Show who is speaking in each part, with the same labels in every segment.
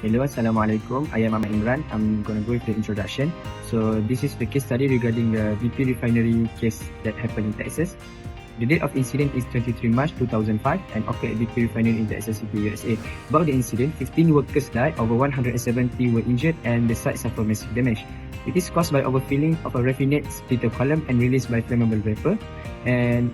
Speaker 1: Hello, Assalamualaikum. I am Ahmad Imran. I'm going to go with the introduction. So this is the case study regarding the BP Refinery case that happened in Texas. The date of incident is 23 March 2005 and occurred at BP Refinery in Texas City, USA. About the incident, 15 workers died, over 170 were injured and the site suffered massive damage. It is caused by overfilling of a raffinate splitter column and released by flammable vapor, and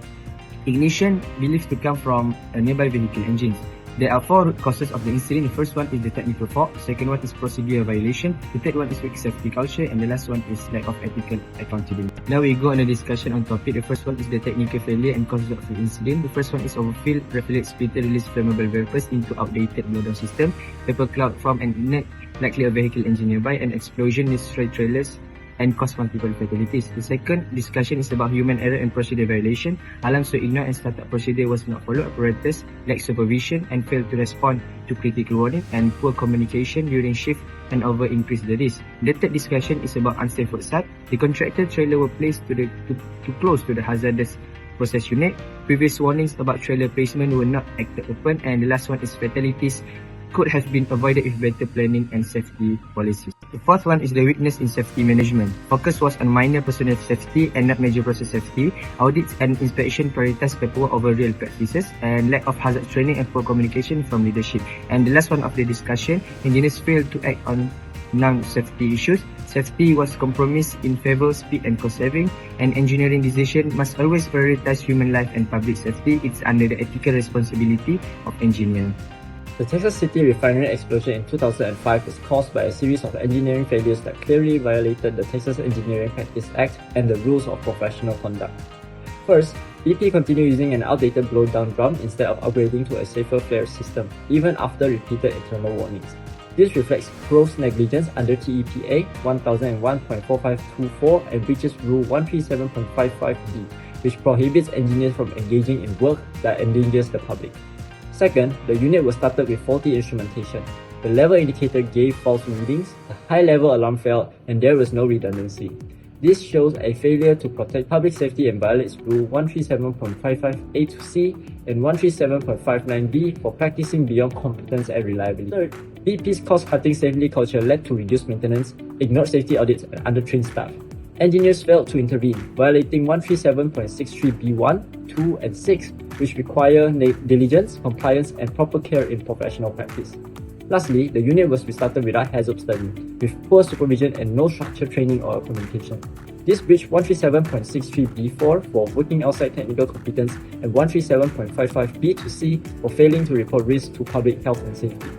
Speaker 1: ignition believed to come from a nearby vehicle engines. There are 4 root causes of the incident. The first one is the technical fault, the second one is procedural violation, the third one is weak safety culture, and the last one is lack of ethical accountability. Now we go on a discussion on topic. The first one is the technical failure and causes of the incident. The first one is overfill, raffinate splitter release flammable vapors into outdated blowdown system, vapor cloud from an inert, likely a vehicle engine nearby, an explosion destroyed trailers and caused multiple fatalities. The second discussion is about human error and procedure violation. Alarms were ignored and startup procedure was not followed. Apparatus lacked supervision and failed to respond to critical warning, and poor communication during shift and over increased the risk. The third discussion is about unsafe roadside. The contractor trailer were placed too close to the hazardous process unit. Previous warnings about trailer placement were not acted upon, and the last one is fatalities could have been avoided with better planning and safety policies. The fourth one is the weakness in safety management. Focus was on minor personnel safety and not major process safety. Audits and inspection prioritized paperwork over real practices, and lack of hazard training and poor communication from leadership. And the last one of the discussion, engineers failed to act on non-safety issues. Safety was compromised in favor of speed and cost saving, and engineering decision must always prioritize human life and public safety. It's under the ethical responsibility of engineer.
Speaker 2: The Texas City Refinery explosion in 2005 was caused by a series of engineering failures that clearly violated the Texas Engineering Practice Act and the rules of professional conduct. First, BP continued using an outdated blowdown drum instead of upgrading to a safer flare system, even after repeated internal warnings. This reflects gross negligence under TEPA 1001.4524 and breaches Rule 137.55B, which prohibits engineers from engaging in work that endangers the public. Second, the unit was started with faulty instrumentation. The level indicator gave false readings, a high-level alarm failed, and there was no redundancy. This shows a failure to protect public safety and violates Rule 137.55A to C and 137.59B for practicing beyond competence and reliability. Third, BP's cost-cutting safety culture led to reduced maintenance, ignored safety audits, and undertrained staff. Engineers failed to intervene, violating 137.63B1, 2, and 6, which require diligence, compliance, and proper care in professional practice. Lastly, the unit was restarted without hazard study, with poor supervision and no structured training or communication. This breached 137.63B4 for working outside technical competence and 137.55B to C for failing to report risks to public health and safety.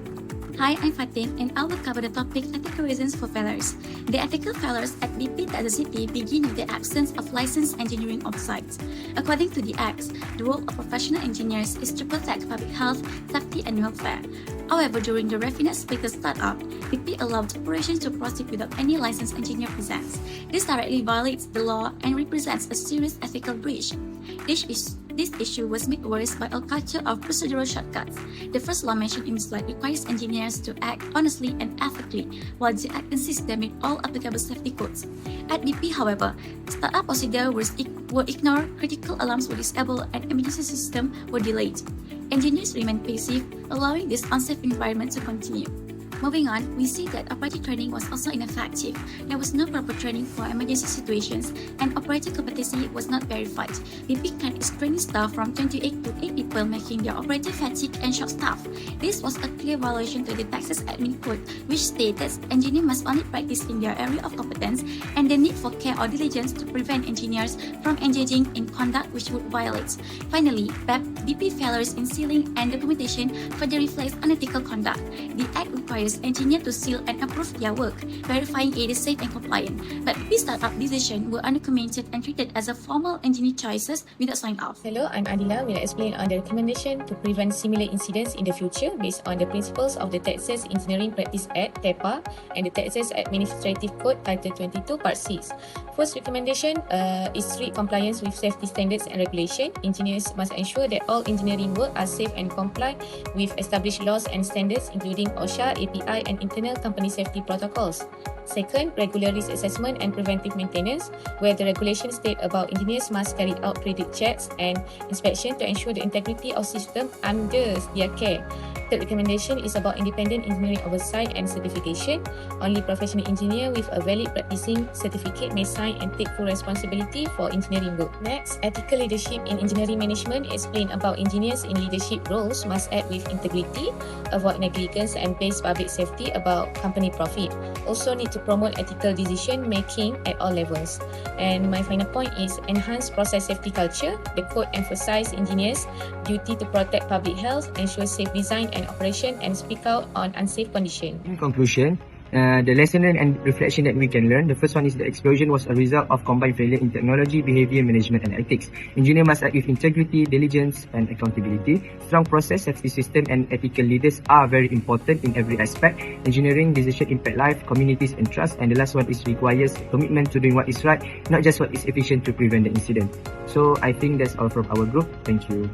Speaker 3: Hi, I'm Fatin and I will cover the topic ethical reasons for failures. The ethical failures at BP Texas City begin with the absence of licensed engineering on-site. According to the Acts, the role of professional engineers is to protect public health, safety and welfare. However, during the raffinate splitter startup, BP allowed operations to proceed without any licensed engineer presence. This directly violates the law and represents a serious ethical breach. This issue was made worse by a culture of procedural shortcuts. The first law mentioned in the slide requires engineers to act honestly and ethically, while the Act insists they meet all applicable safety codes. At BP, however, startup procedures were ignored, critical alarms were disabled, and emergency systems were delayed. Engineers remained passive, allowing this unsafe environment to continue. Moving on, we see that operator training was also ineffective. There was no proper training for emergency situations, and operator competency was not verified. BP can its training staff from 28 to 8 people, making their operator fatigued and short-staffed. This was a clear violation to the Texas Admin Code, which states that engineers must only practice in their area of competence, and the need for care or diligence to prevent engineers from engaging in conduct which would violate. Finally, BP failures in sealing and documentation further reflects unethical conduct. The Act requires engineers to seal and approve their work, verifying it is safe and compliant. But these startup decisions were uncommunicated and treated as a formal engineer choices without sign off.
Speaker 4: Hello, I'm Adila. Will explain on the recommendation to prevent similar incidents in the future based on the principles of the Texas Engineering Practice Act (TEPA) and the Texas Administrative Code Title 22 Part 6. First recommendation is strict compliance with safety standards and regulation. Engineers must ensure that all engineering work are safe and comply with established laws and standards, including OSHA, API, and internal company safety protocols. Second, regular risk assessment and preventive maintenance, where the regulations state about engineers must carry out credit checks and inspection to ensure the integrity of system under their care. Third recommendation is about independent engineering oversight and certification. Only professional engineer with a valid practicing certificate may sign and take full responsibility for engineering work. Next, ethical leadership in engineering management explain about engineers in leadership roles must act with integrity, avoid negligence and base public safety about company profit. Also need to promote ethical decision making at all levels. And my final point is enhance process safety culture. The code emphasize engineers' duty to protect public health, ensure safe design and operation, and speak out on unsafe conditions.
Speaker 1: In conclusion, the lesson learned and reflection that we can learn. The first one is the explosion was a result of combined failure in technology, behavior, management and ethics. Engineer must act with integrity, diligence and accountability. Strong process, safety system and ethical leaders are very important in every aspect. Engineering decision impact life, communities and trust. And the last one is requires commitment to doing what is right, not just what is efficient to prevent the incident. So I think that's all from our group. Thank you.